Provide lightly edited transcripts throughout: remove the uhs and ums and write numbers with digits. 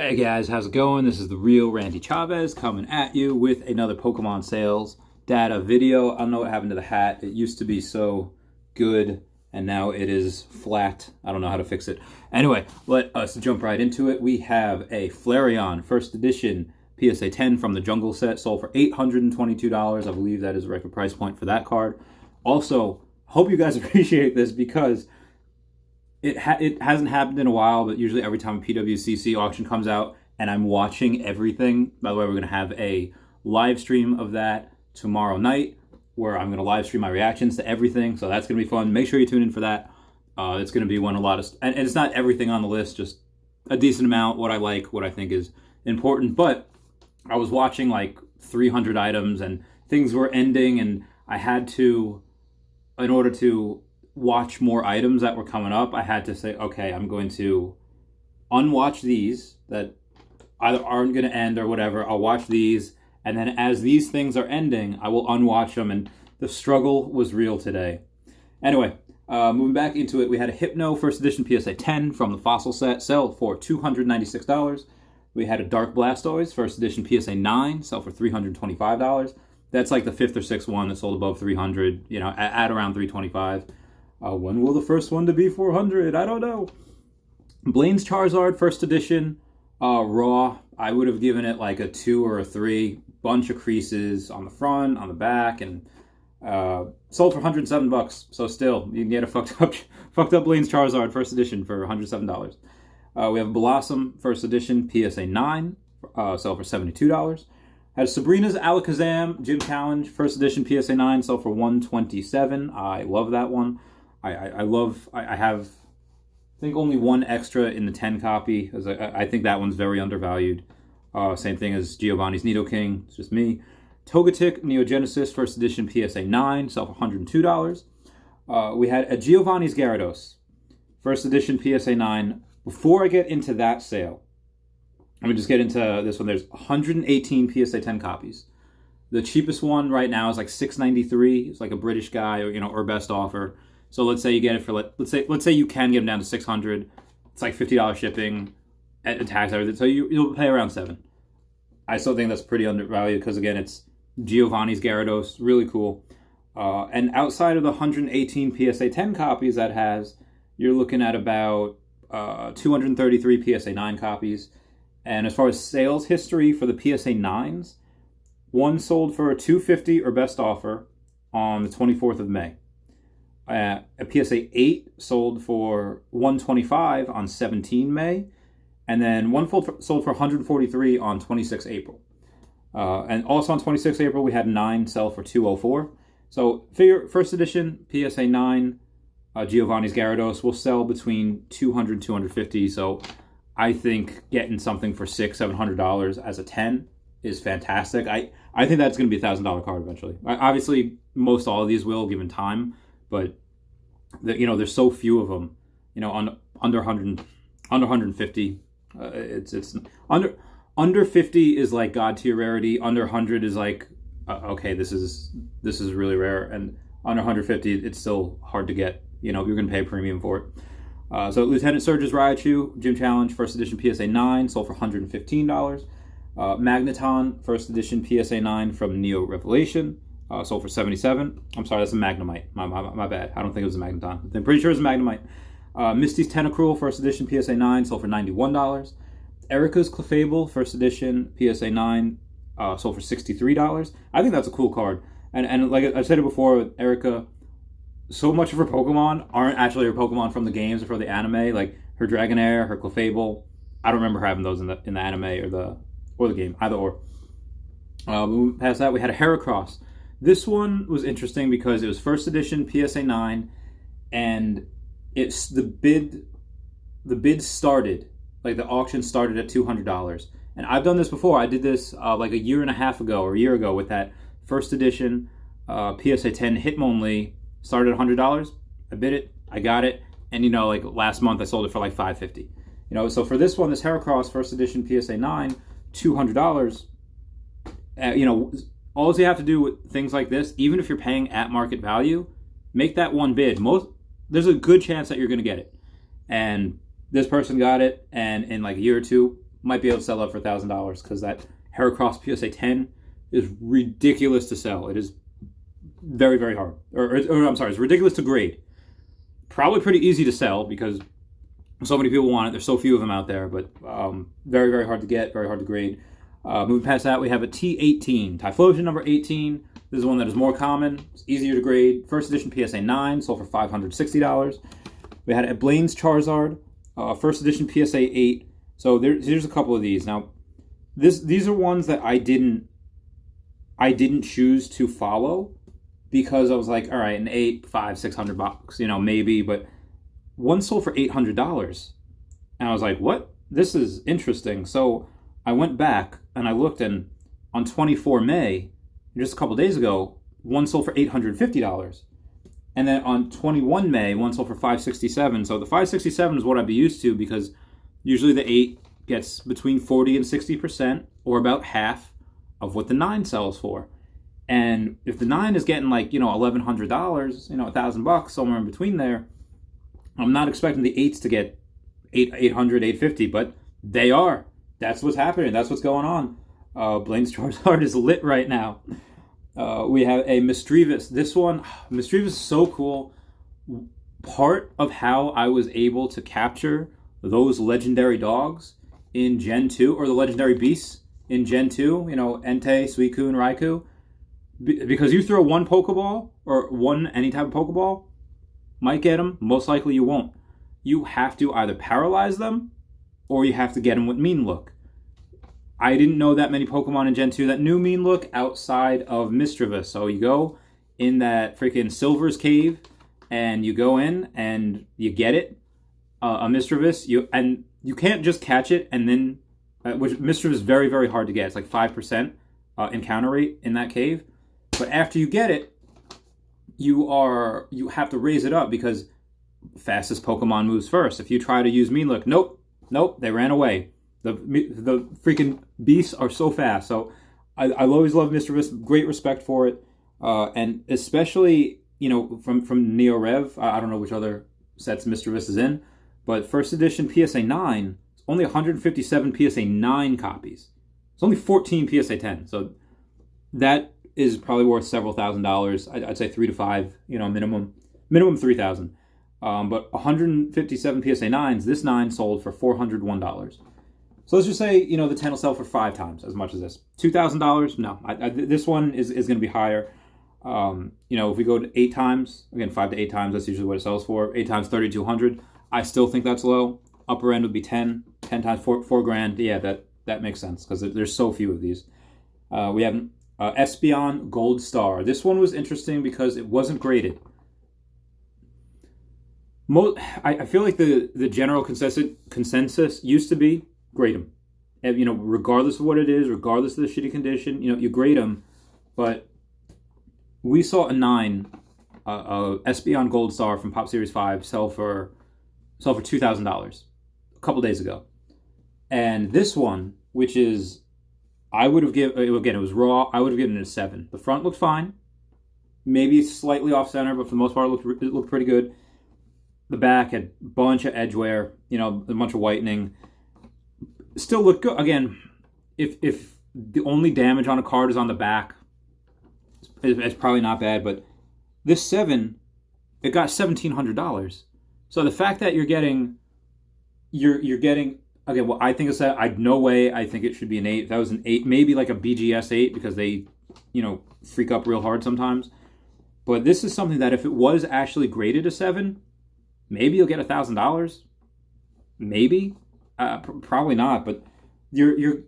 Hey guys, how's it going? This is the real Randy Chavez coming at you with another Pokemon sales data video. I don't know what happened to the hat. It used to be so good and now it is flat. I don't know how to fix it. Anyway, let us jump right into it. We have a Flareon first edition PSA 10 from the Jungle set, sold for $822. I believe that is a record price point for that card. Also, hope you guys appreciate this because it hasn't happened in a while, but usually every time a PWCC auction comes out and I'm watching everything. By the way, we're going to have a live stream of that tomorrow night where I'm going to live stream my reactions to everything. So that's going to be fun. Make sure you tune in for that. It's going to be and it's not everything on the list, just a decent amount, what I like, what I think is important. But I was watching like 300 items and things were ending, and I had to, in order to watch more items that were coming up, I had to say, okay, I'm going to unwatch these that either aren't going to end or whatever. I'll watch these, and then as these things are ending, I will unwatch them, and the struggle was real today. Anyway, moving back into it, we had a Hypno first edition PSA 10 from the Fossil set, sell for $296. We had a Dark Blastoise first edition PSA 9, sell for $325. That's like the fifth or sixth one that sold above 300, at around 325. When will the first one to be 400? I don't know. Blaine's Charizard first edition, raw. I would have given it like a 2 or a 3. Bunch of creases on the front, on the back, and sold for $107. So still, you can get a fucked up Blaine's Charizard first edition for $107. We have Blossom first edition PSA 9, sell for $72. Had Sabrina's Alakazam Gym Challenge first edition PSA 9, sell for $127. I love that one. I have, I think, only one extra in the 10 copy. As I think that one's very undervalued. Same thing as Giovanni's Nidoking. It's just me. Togetic Neogenesis first edition PSA 9, sell for $102. We had a Giovanni's Gyarados first edition PSA 9. Before I get into that sale, let me just get into this one. There's 118 PSA 10 copies. The cheapest one right now is like $693. It's like a British guy, or best offer. So let's say you get it for let's say you can get them down to $600. It's like $50 shipping, at tax, everything. So you'll pay around $7. I still think that's pretty undervalued because again, it's Giovanni's Gyarados, really cool. And outside of the 118 PSA 10 copies that has, you're looking at about 233 PSA 9 copies. And as far as sales history for the PSA 9s, one sold for $250 or best offer on the 24th of May. A PSA 8 sold for $125 on 17 May, and then one sold for $143 on 26 April. And also on 26 April, we had 9 sell for $204. So figure first edition PSA 9 Giovanni's Gyarados will sell between $200 and $250. So I think getting something for $600-$700 as a 10 is fantastic. I think that's going to be a $1,000 card eventually. Obviously, most all of these will, given time. But there's so few of them. Under 150. It's under 50 is like god tier rarity. Under 100 is like okay, this is really rare, and under 150 it's still hard to get. You're going to pay a premium for it. So Lieutenant Surge's Raichu Gym Challenge first edition PSA 9 sold for $115. Magneton first edition PSA 9 from Neo Revelation. Sold for $77. I'm sorry, that's a Magnemite. My bad. I don't think it was a Magneton. I'm pretty sure it's a Magnemite. Misty's Tentacruel first edition PSA 9 sold for $91. Erica's Clefable first edition PSA 9 sold for $63. I think that's a cool card. And like I've said it before, Erica, so much of her Pokemon aren't actually her Pokemon from the games or from the anime. Like her Dragonair, her Clefable. I don't remember having those in the anime or the game, either or. Past that, we had a Heracross. This one was interesting because it was first edition PSA 9, and it's the bid started, like the auction started at $200. And I've done this before. I did this like a year and a half ago or a year ago with that first edition PSA 10 Hitmonlee. Started at $100. I bid it, I got it, and like last month I sold it for like $550. So for this one, this Heracross first edition PSA 9, $200. All you have to do with things like this, even if you're paying at market value, make that one bid. There's a good chance that you're going to get it. And this person got it, and in like a year or two, might be able to sell it for $1,000 because that Heracross PSA 10 is ridiculous to sell. It is very, very hard. Or I'm sorry, it's ridiculous to grade. Probably pretty easy to sell because so many people want it. There's so few of them out there, but very, very hard to get, very hard to grade. Moving past that, we have a T18, Typhlosion number 18. This is one that is more common. It's easier to grade. First edition PSA 9, sold for $560. We had a Blaine's Charizard, first edition PSA 8. So here's a couple of these. Now, these are ones that I didn't choose to follow because I was like, all right, an 8, $500, $600, maybe, but one sold for $800. And I was like, what? This is interesting. So I went back and I looked, and on 24 May, just a couple days ago, one sold for $850. And then on 21 May, one sold for $567. So the $567 is what I'd be used to because usually the 8 gets between 40 and 60%, or about half of what the 9 sells for. And if the 9 is getting like, $1,100, $1,000, somewhere in between there, I'm not expecting the 8s to get $800, $850, but they are. That's what's happening. That's what's going on. Blaine's Charizard is lit right now. We have a Misdreavus. This one, Misdreavus is so cool. Part of how I was able to capture those legendary dogs in Gen 2, or the legendary beasts in Gen 2, Entei, Suicune, Raikou, because you throw one Pokeball, or any type of Pokeball, might get them, most likely you won't. You have to either paralyze them, or you have to get them with Mean Look. I didn't know that many Pokemon in Gen 2 that knew Mean Look outside of Misdreavus. So you go in that freaking Silver's Cave, and you go in, and you get it, a Misdreavus, you can't just catch it, and then, which Misdreavus is very, very hard to get. It's like 5% encounter rate in that cave. But after you get it, you have to raise it up because fastest Pokemon moves first. If you try to use Mean Look, nope, they ran away. The freaking beasts are so fast. So I always love Misdreavus. Great respect for it, and especially from Neo Rev. I don't know which other sets Misdreavus is in, but first edition PSA 9, only 157 PSA 9 copies. It's only 14 PSA 10. So that is probably worth several $1,000s. I'd say 3 to 5, minimum 3,000. But 157 PSA 9s. This 9 sold for $401. So let's just say the 10 will sell for 5 times as much as this. $2,000? No, this one is going to be higher. If we go to 8 times, again 5 to 8 times, that's usually what it sells for. 8 times 3,200. I still think that's low. Upper end would be 10 times $4 grand. Yeah, that makes sense because there's so few of these. We have Espeon Gold Star. This one was interesting because it wasn't graded. I feel like the general consensus used to be grade them. Regardless of what it is, regardless of the shitty condition, you grade them. But we saw a 9, Espeon Gold Star from Pop Series 5 sell for $2,000 a couple days ago. And this one, which is, I would have given, again, it was raw, I would have given it a 7. The front looked fine. Maybe slightly off center, but for the most part, it looked pretty good. The back had a bunch of edge wear, a bunch of whitening. Still looked good. Again, if the only damage on a card is on the back, it's probably not bad. But this 7, it got $1,700. So the fact that you're getting again, well, I think it's that. No way. I think it should be an 8. If that was an 8, maybe like a BGS 8 because they, freak up real hard sometimes. But this is something that if it was actually graded a 7, maybe you'll get $1,000. Maybe, probably not. But you're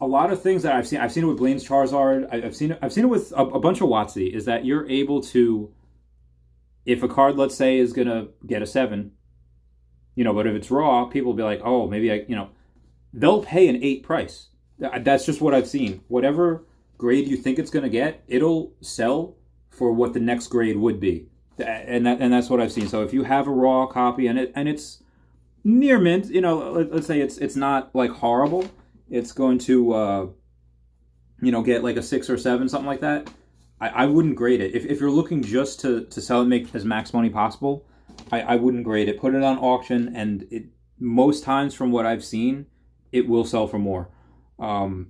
a lot of things that I've seen it with Blaine's Charizard. I've seen it with a bunch of WotC. Is that you're able to, if a card, let's say, is gonna get a 7, but if it's raw, people will be like, oh, maybe they'll pay an 8 price. That's just what I've seen. Whatever grade you think it's gonna get, it'll sell for what the next grade would be. And that's what I've seen. So if you have a raw copy and it's near mint, let's say it's not like horrible, it's going to get like a 6 or 7, something like that. I wouldn't grade it. If you're looking just to sell and make as max money possible, I wouldn't grade it. Put it on auction, and most times from what I've seen, it will sell for more. And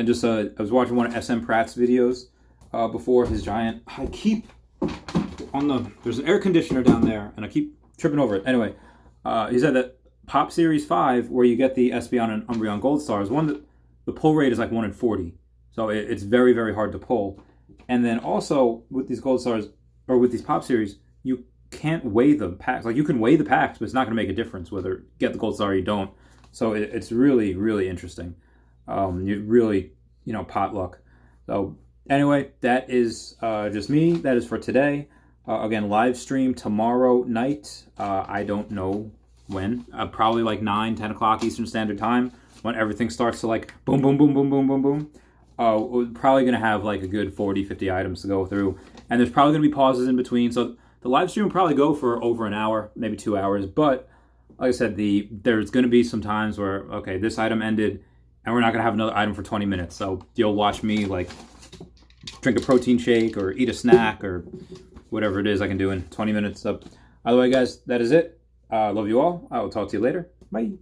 just I was watching one of SM Pratt's videos before, his giant. I keep on there's an air conditioner down there, and I keep tripping over it. Anyway, he said that Pop Series 5, where you get the Espeon and Umbreon Gold Stars, one that the pull rate is like 1 in 40, so it's very, very hard to pull. And then also with these Gold Stars or with these Pop Series, you can't weigh the packs. Like, you can weigh the packs, but it's not going to make a difference whether you get the Gold Star or you don't. So it's really, really interesting. You really, pot luck. So anyway, that is just me. That is for today. Again, live stream tomorrow night. I don't know when. Probably like 9, 10 o'clock Eastern Standard Time, when everything starts to like boom, boom, boom, boom, boom, boom, boom. We're probably going to have like a good 40, 50 items to go through. And there's probably going to be pauses in between. So the live stream will probably go for over an hour, maybe 2 hours. But like I said, there's going to be some times where, okay, this item ended, and we're not going to have another item for 20 minutes. So you'll watch me like drink a protein shake or eat a snack or whatever it is I can do in 20 minutes. So, by the way, guys, that is it. Love you all. I will talk to you later. Bye.